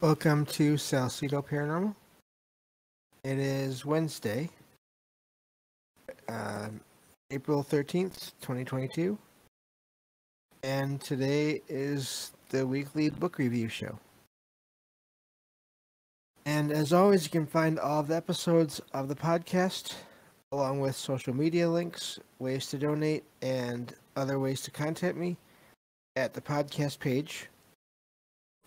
Welcome to Salcedo Paranormal. It is Wednesday, uh, April 13th, 2022, and today is the weekly book review show. And as always, you can find all of the episodes of the podcast, along with social media links, ways to donate, and other ways to contact me at the podcast page,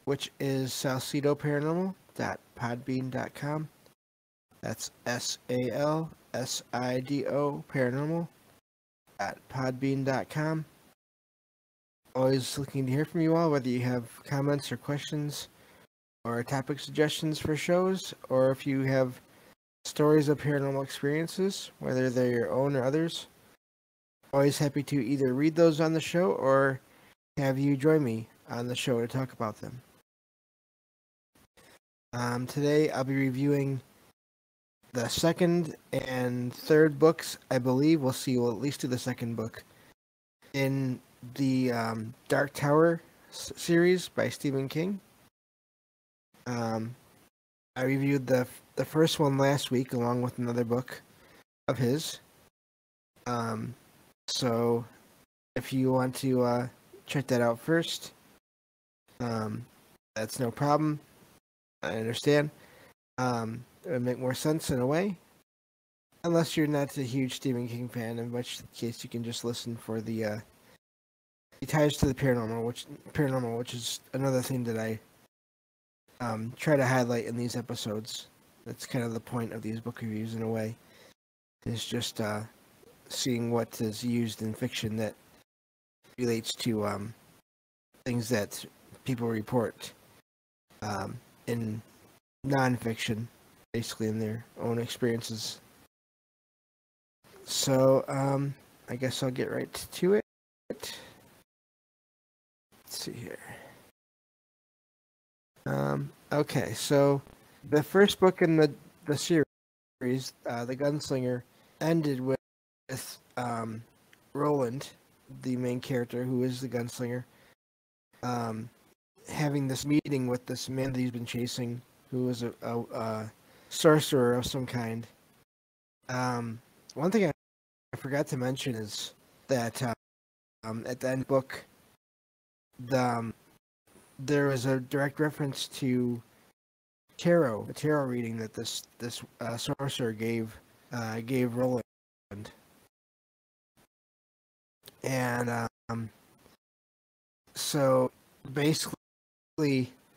which is salcedoparanormal.podbean.com. That's SALSIDO Paranormal at podbean.com. Always looking to hear from you all, whether you have comments or questions or topic suggestions for shows, or if you have stories of paranormal experiences, whether they're your own or others. Always happy to either read those on the show or have you join me on the show to talk about them. Today I'll be reviewing the second and third books, I believe. We'll see. We'll at least do the second book in the Dark Tower series by Stephen King. I reviewed the first one last week along with another book of his. So if you want to check that out first, that's no problem. I understand. It would make more sense in a way, unless you're not a huge Stephen King fan, in which case you can just listen for the ties to the paranormal, which is another thing that I try to highlight in these episodes. That's kind of the point of these book reviews in a way, is just seeing what is used in fiction that relates to things that people report in non-fiction, basically in their own experiences. So, I guess I'll get right to it. Let's see here. Okay, so the first book in the series, The Gunslinger, ended with Roland, the main character, who is the gunslinger, having this meeting with this man that he's been chasing, who is a sorcerer of some kind. One thing I forgot to mention is that at the end of the book, there was a direct reference to a tarot reading that this sorcerer gave Roland, and so basically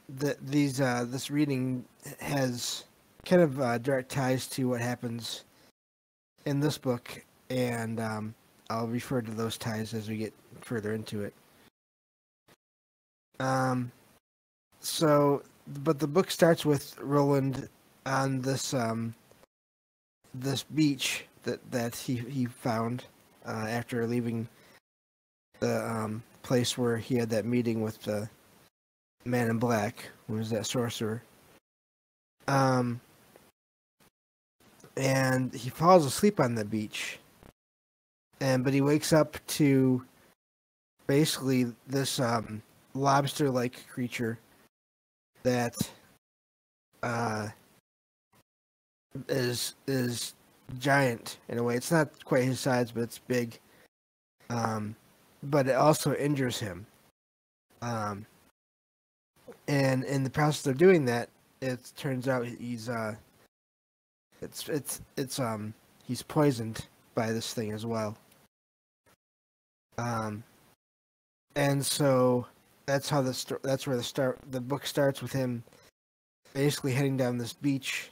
this reading has kind of direct ties to what happens in this book, and I'll refer to those ties as we get further into it. But the book starts with Roland on this this beach that he found after leaving the place where he had that meeting with the man in black, who was that sorcerer. And he falls asleep on the beach, but he wakes up to basically this lobster-like creature that is giant in a way. It's not quite his size, but it's big. But it also injures him. And in the process of doing that, it turns out he's he's poisoned by this thing as well. And so that's how that's where the book starts, with him basically heading down this beach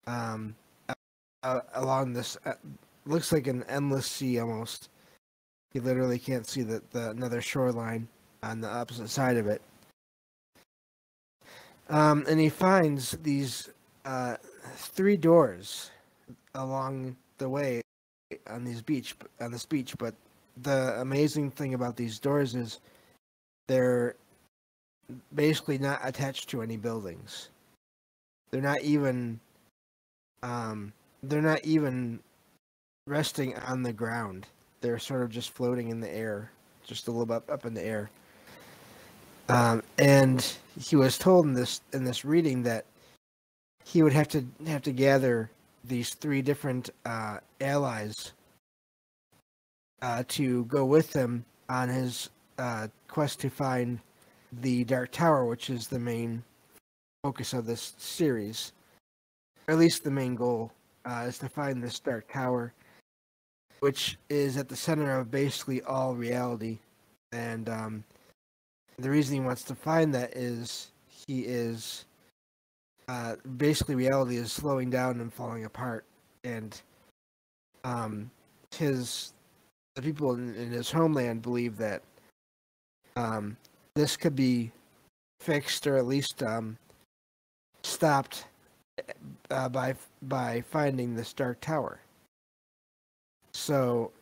along this looks like an endless sea almost. You literally can't see the another shoreline on the opposite side of it. And he finds these 3 doors along the way on this beach, but the amazing thing about these doors is they're basically not attached to any buildings. They're not even resting on the ground. They're sort of just floating in the air, just a little bit up in the air. And he was told in this reading that he would have to gather these three different allies to go with him on his quest to find the Dark Tower, which is the main focus of this series, or at least the main goal is to find this Dark Tower, which is at the center of basically all reality. And the reason he wants to find that is he is basically reality is slowing down and falling apart, and his the people in his homeland believe that this could be fixed or at least stopped by finding this Dark Tower. So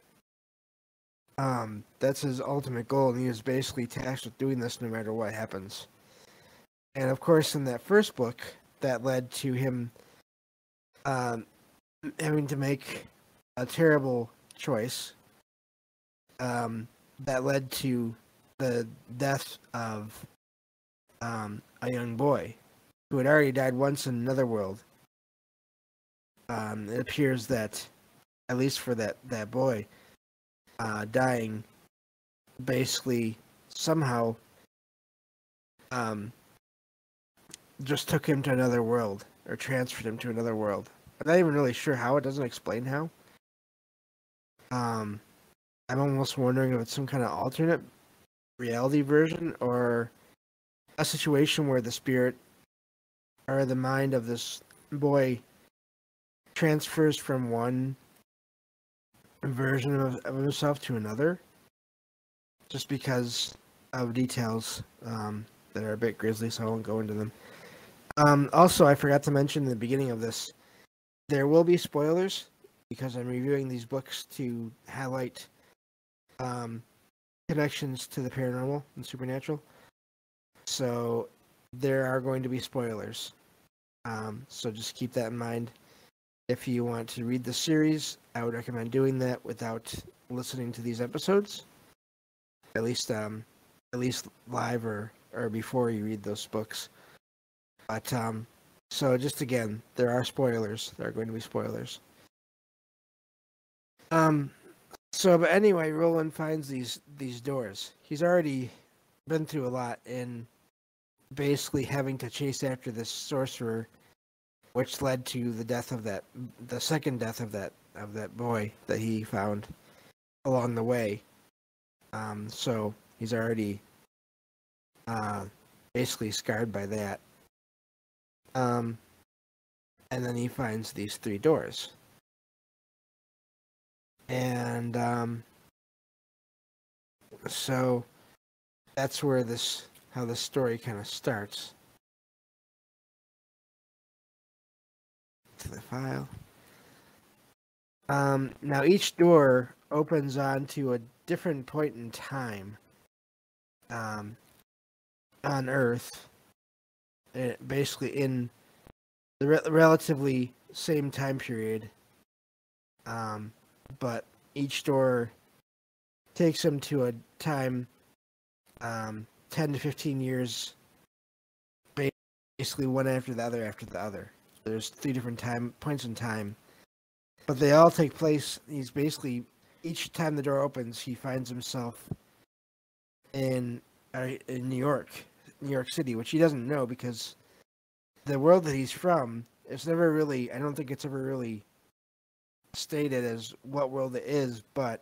that's his ultimate goal, and he is basically tasked with doing this no matter what happens. And of course, in that first book, that led to him having to make a terrible choice that led to the death of a young boy who had already died once in another world. It appears that, at least for that boy, dying basically somehow just took him to another world, or transferred him to another world. I'm not even really sure how. It doesn't explain how. I'm almost wondering if it's some kind of alternate reality version, or a situation where the spirit or the mind of this boy transfers from one version of himself to another, just because of details that are a bit grisly, so I won't go into them. Also, I forgot to mention in the beginning of this, there will be spoilers, because I'm reviewing these books to highlight connections to the paranormal and supernatural. So there are going to be spoilers. So just keep that in mind. If you want to read the series, I would recommend doing that without listening to these episodes. At least live or before you read those books. But so just again, there are spoilers. There are going to be spoilers. So, but anyway, Roland finds these doors. He's already been through a lot in basically having to chase after this sorcerer, which led to the second death of that boy that he found along the way. So he's already basically scarred by that. And then he finds these three doors. And so that's where how this story kind of starts. To the file. Now each door opens onto a different point in time on Earth, basically in the relatively same time period, but each door takes them to a time 10 to 15 years, basically one after the other. There's three different points in time, but they all take place. He's basically, each time the door opens, he finds himself in New York City, which he doesn't know, because the world that he's from, it's never really, I don't think it's ever really stated as what world it is, but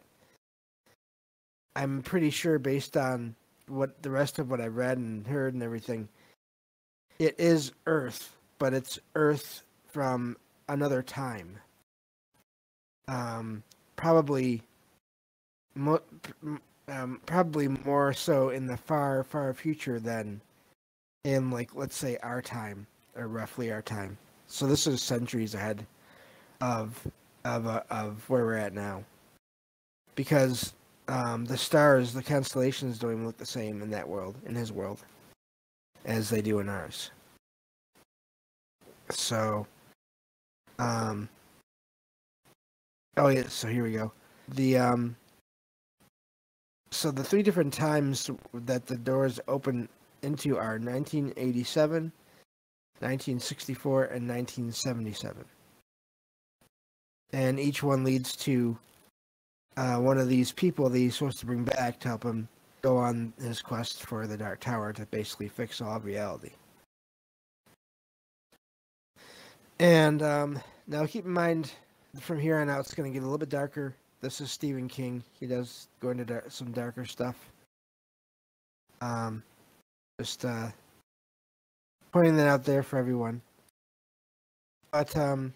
I'm pretty sure, based on what the rest of what I've read and heard and everything, it is Earth, but it's Earth from another time. Probably more so in the far, far future than in, like, let's say our time, or roughly our time. So this is centuries ahead of where we're at now, because the stars, the constellations, don't even look the same in that world, in his world, as they do in ours. So, oh yeah. So here we go. So the three different times that the doors open into are 1987, 1964, and 1977. And each one leads to one of these people that he's supposed to bring back to help him go on his quest for the Dark Tower to basically fix all of reality. And now keep in mind, from here on out, it's going to get a little bit darker. This is Stephen King. He does go into some darker stuff. Just pointing that out there for everyone. But the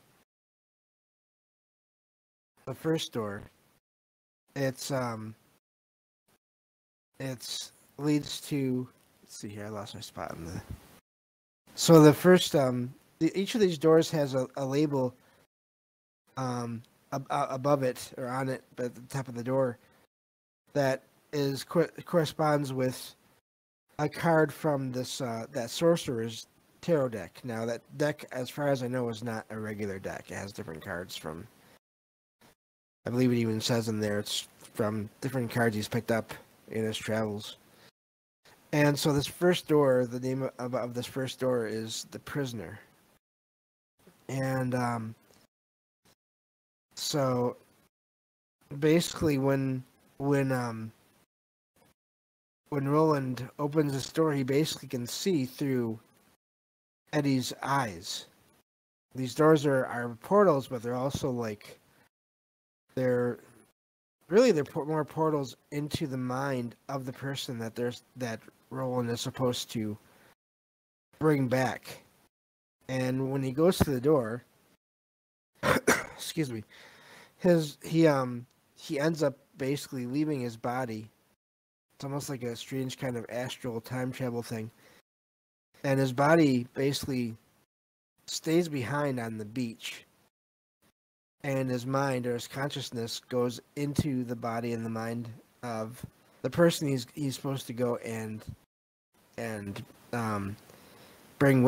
first door, it's leads to. Let's see here. I lost my spot in the. So the first each of these doors has a label above it or on it, but at the top of the door, that is corresponds with a card from this that sorcerer's tarot deck. Now that deck, as far as I know, is not a regular deck. It has different cards from. I believe it even says in there it's from different cards he's picked up in his travels. And so this first door, the name of this first door is The Prisoner. And so basically when Roland opens this door, he basically can see through Eddie's eyes. These doors are portals, but they're also like they're more portals into the mind of the person that Roland is supposed to bring back. And when he goes to the door, excuse me, he ends up basically leaving his body. It's almost like a strange kind of astral time travel thing. And his body basically stays behind on the beach. And his mind or his consciousness goes into the body and the mind of the person he's supposed to go and bring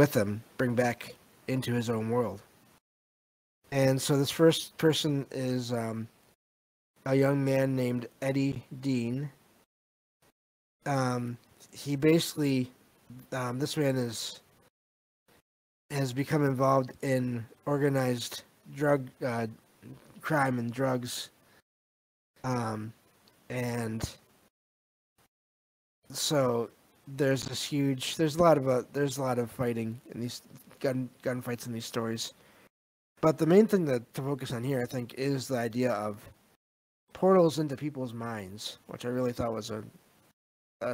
back into his own world. And so this first person is a young man named Eddie Dean. He basically, this man has become involved in organized drug crime and drugs, and so there's a lot of fighting in these gunfights in these stories. But the main thing to focus on here, I think, is the idea of portals into people's minds, which I really thought was a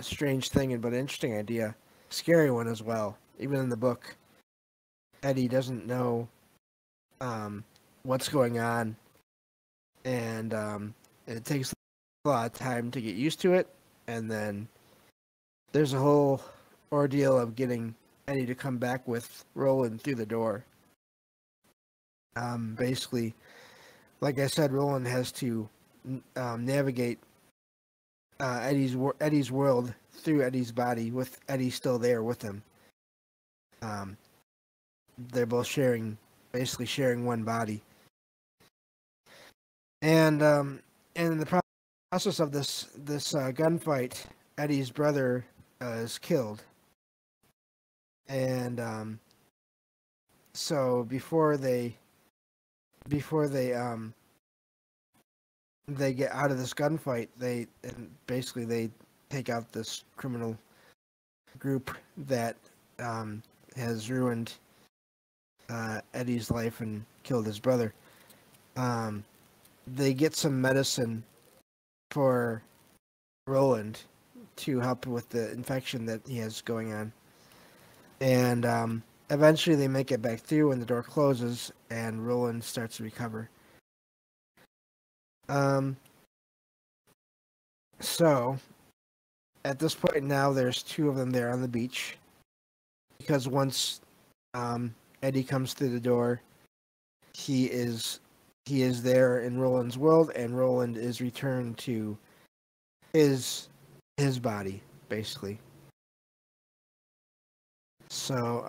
strange thing, but an interesting idea, scary one as well. Even in the book, Eddie doesn't know what's going on, and it takes a lot of time to get used to it, and then there's a whole ordeal of getting Eddie to come back with Roland through the door. Basically, like I said, Roland has to navigate Eddie's world through Eddie's body, with Eddie still there with him. They're both basically sharing one body. And in the process of this gunfight, Eddie's brother is killed. And so before they get out of this gunfight, they take out this criminal group that has ruined Eddie's life and killed his brother. They get some medicine for Roland to help with the infection that he has going on. And eventually they make it back through and the door closes and Roland starts to recover. So at this point now there's two of them there on the beach, because once Eddie comes through the door, he is there in Roland's world, and Roland is returned to his body, basically. So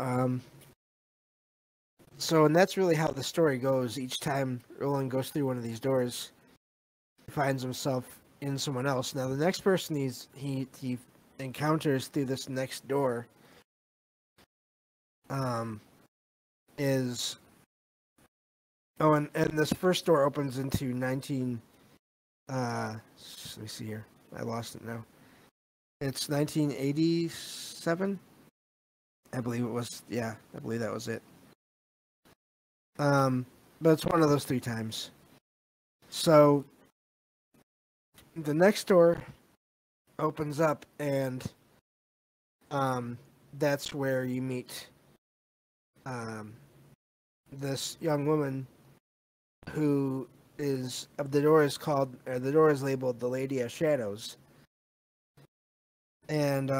and that's really how the story goes. Each time Roland goes through one of these doors, he finds himself in someone else. Now the next person he encounters through this next door um, is and this first door opens into 19. Let me see here. I lost it now. It's 1987. I believe it was. Yeah, I believe that was it. But it's one of those 3 times. So the next door opens up, and that's where you meet um, this young woman who is the door is called, or the door is labeled the Lady of Shadows, and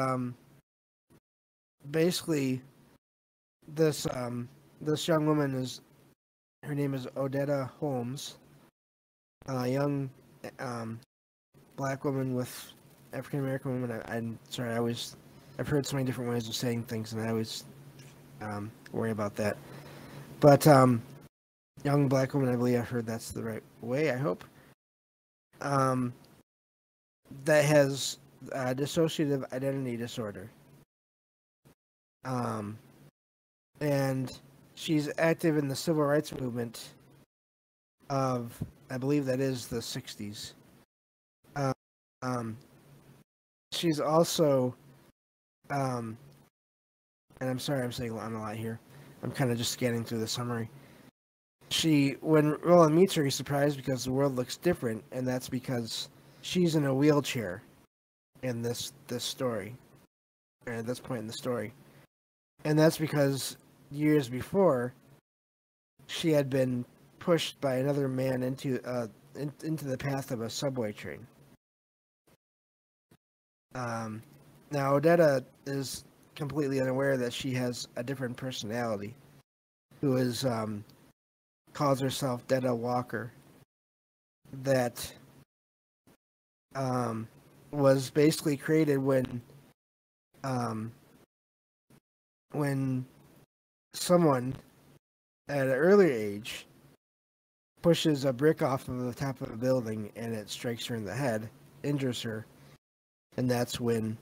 basically this young woman is, her name is Odetta Holmes, a young um, black woman with African American woman. I'm sorry, I've heard so many different ways of saying things, and I always worry about that. But young black woman, I believe I've heard that's the right way. I hope. Um, that has dissociative identity disorder. Um, and she's active in the civil rights movement of, I believe that is the 60s. Um, she's also, and I'm sorry I'm saying a lot here. I'm kind of just scanning through the summary. When Roland meets her, he's surprised because the world looks different, and that's because she's in a wheelchair in this story, or at this point in the story. And that's because years before, she had been pushed by another man into the path of a subway train. Now, Odetta is completely unaware that she has a different personality, who is calls herself Detta Walker, that was basically created when someone at an earlier age pushes a brick off of the top of a building and it strikes her in the head, injures her, and that's when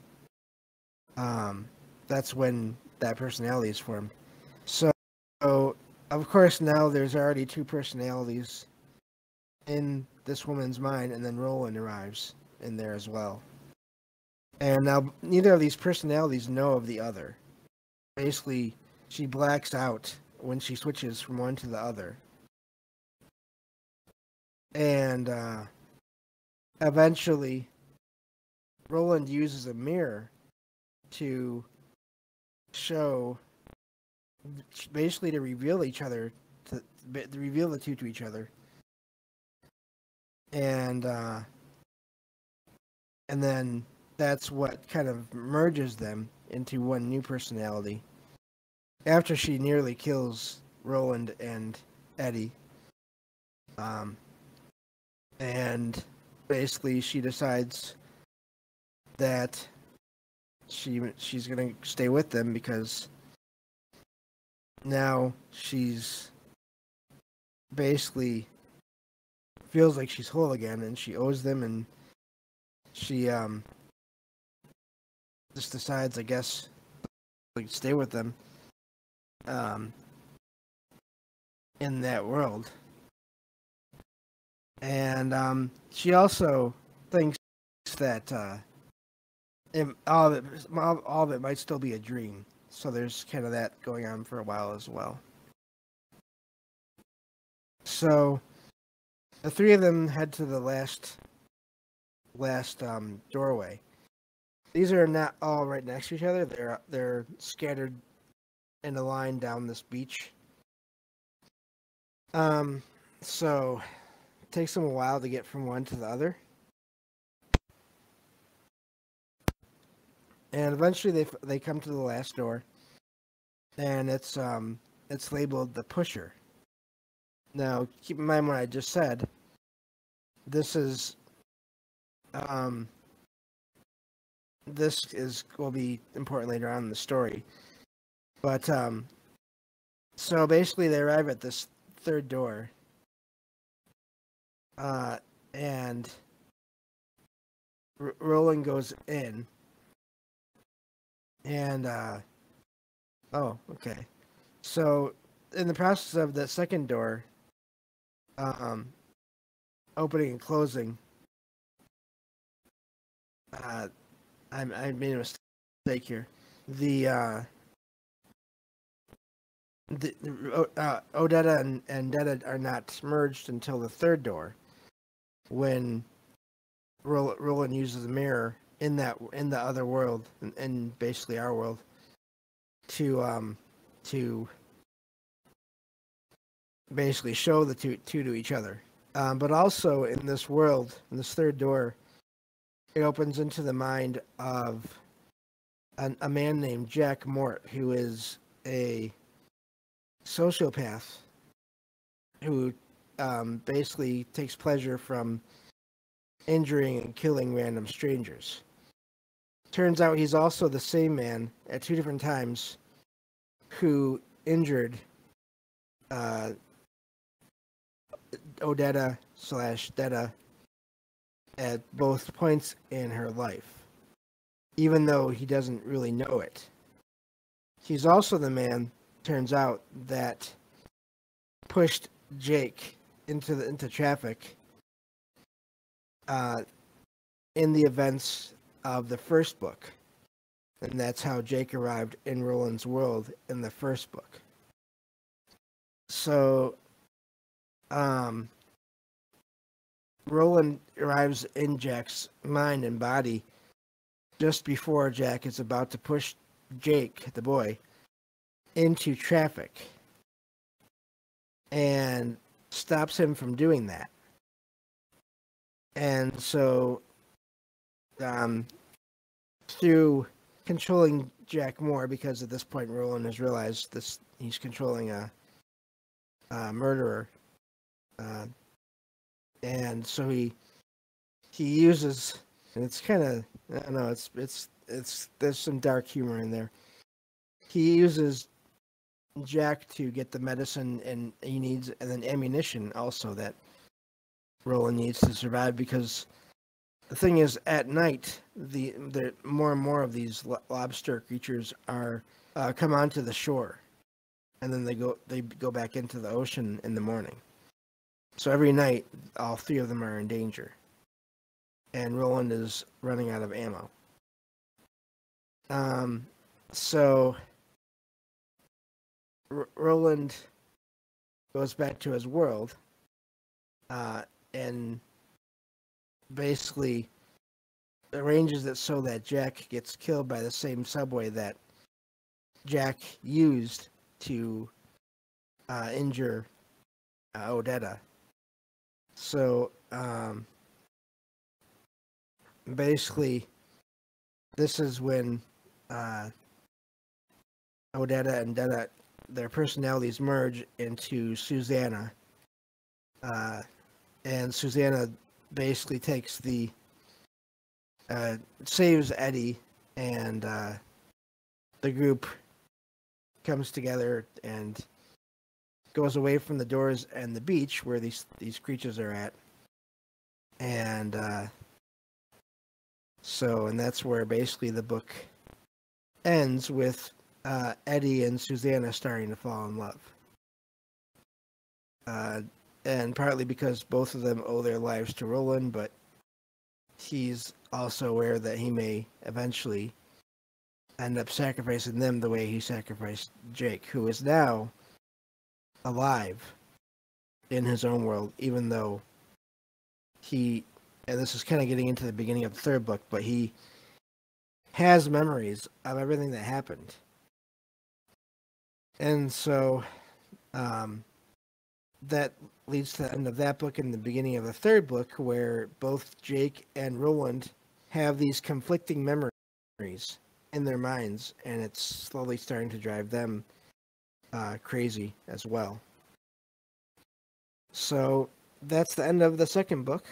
that personality is formed. So, of course, now there's already 2 personalities in this woman's mind, and then Roland arrives in there as well. And now neither of these personalities know of the other. Basically, she blacks out when she switches from one to the other. And eventually, Roland uses a mirror to show, basically to reveal to reveal the 2 to each other. And then that's what kind of merges them into one new personality. After she nearly kills Roland and Eddie, and basically she decides that she's gonna stay with them because now she's basically feels like she's whole again, and she owes them, and she just decides, I guess, like stay with them in that world. And she also thinks that all of it might still be a dream. So there's kind of that going on for a while as well. So the 3 of them head to the last doorway. These are not all right next to each other. They're scattered in a line down this beach. So it takes them a while to get from one to the other. And eventually they come to the last door, and it's labeled the Pusher. Now keep in mind what I just said. This will be important later on in the story. But so basically they arrive at this 3rd door, and Roland goes in, And oh, okay. So in the process of the second door um, opening and closing, I made a mistake here. The Odetta and Detta are not merged until the third door, when Roland uses a mirror in the other world, in basically our world, to basically show the two to each other. But also in this world, in this third door, it opens into the mind of a man named Jack Mort, who is a sociopath who basically takes pleasure from injuring and killing random strangers. Turns out he's also the same man at two different times who injured Odetta / Detta at both points in her life, even though he doesn't really know it. He's also the man, turns out, that pushed Jake into traffic in the events of the first book. And that's how Jake arrived in Roland's world in the first book. So, Roland arrives in Jack's mind and body just before Jack is about to push Jake, the boy, into traffic and stops him from doing that. And so, through controlling Jack more, because at this point Roland has realized he's controlling a murderer, and so he uses, and it's kind of, I don't know, it's there's some dark humor in there. He uses Jack to get the medicine and he needs, and then ammunition also that Roland needs to survive, because the thing is, at night, the more and more of these lobster creatures are come onto the shore, and then they go back into the ocean in the morning. So every night, all three of them are in danger, and Roland is running out of ammo. So Roland goes back to his world, and basically arranges it so that Jack gets killed by the same subway that Jack used to injure Odetta. So basically, this is when Odetta and Detta, their personalities merge into Susanna, and Susanna basically takes saves Eddie, and the group comes together and goes away from the doors and the beach where these creatures are at, and and that's where basically the book ends, with Eddie and Susanna starting to fall in love, and partly because both of them owe their lives to Roland, but he's also aware that he may eventually end up sacrificing them the way he sacrificed Jake, who is now alive in his own world, even though and this is kind of getting into the beginning of the third book, but he has memories of everything that happened. And so that leads to the end of that book and the beginning of the third book, where both Jake and Roland have these conflicting memories in their minds, and it's slowly starting to drive them crazy as well. So that's the end of the second book.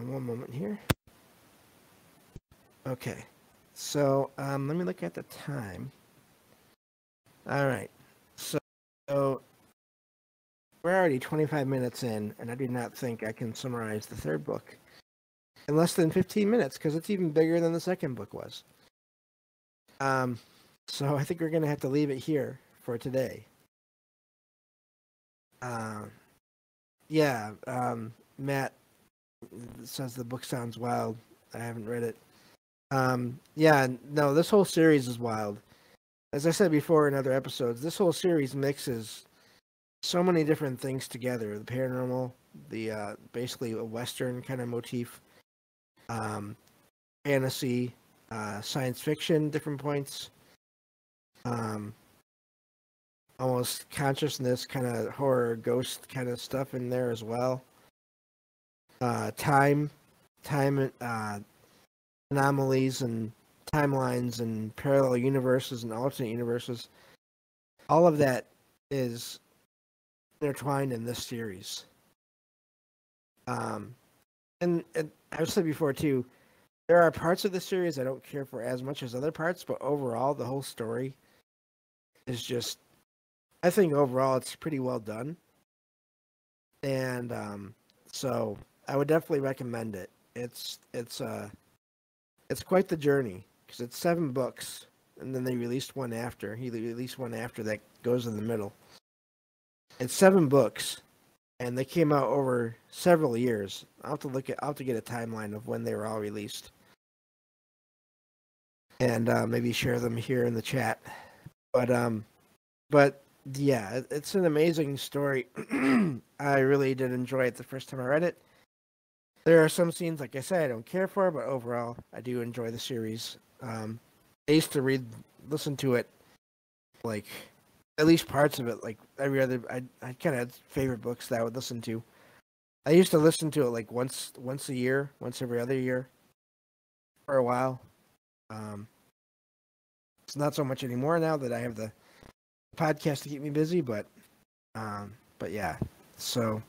One moment here. Okay, so let me look at the time. All right, so we're already 25 minutes in, and I do not think I can summarize the third book in less than 15 minutes, because it's even bigger than the second book was. Um, so I think we're gonna have to leave it here for today. Um, yeah. Matt says the book sounds wild. I haven't read it. Yeah. No, this whole series is wild. As I said before in other episodes, this whole series mixes so many different things together. The paranormal, the basically a Western kind of motif, um, fantasy, science fiction, different points, um, almost consciousness, kind of horror, ghost kind of stuff in there as well. Time, time anomalies and timelines and parallel universes and alternate universes. All of that is intertwined in this series. Um, and I've said before too, there are parts of the series I don't care for as much as other parts, but overall, the whole story is just. I think overall it's pretty well done, and so I would definitely recommend it. It's quite the journey because it's 7 books, and then they released one after. He released one after that goes in the middle. It's 7 books, and they came out over several years. I'll have to get a timeline of when they were all released, and maybe share them here in the chat. But but yeah, it's an amazing story. I really did enjoy it the first time I read it. There are some scenes, like I said, I don't care for, but overall, I do enjoy the series. I used to listen to it, like at least parts of it, like every other. I kind of had favorite books that I would listen to. I used to listen to it like once a year, once every other year, for a while. Um, it's not so much anymore now that I have the podcast to keep me busy, but yeah. So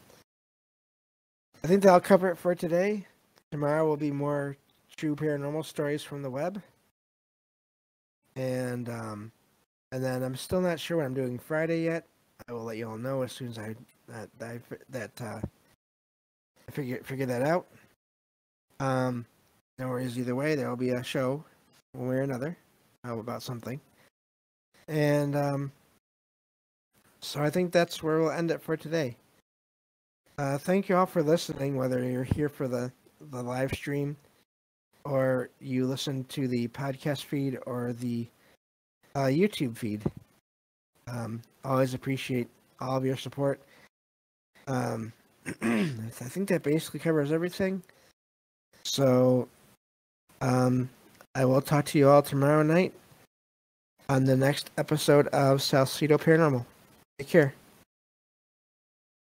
I think that'll cover it for today. Tomorrow will be more true paranormal stories from the web, and then I'm still not sure what I'm doing Friday yet. I will let you all know as soon as I figure that out. No worries either way. There will be a show one way or another about something, and so I think that's where we'll end it for today. Thank you all for listening, whether you're here for the live stream or you listen to the podcast feed or the YouTube feed. Always appreciate all of your support. I think that basically covers everything. So I will talk to you all tomorrow night on the next episode of Salcedo Paranormal. Take care.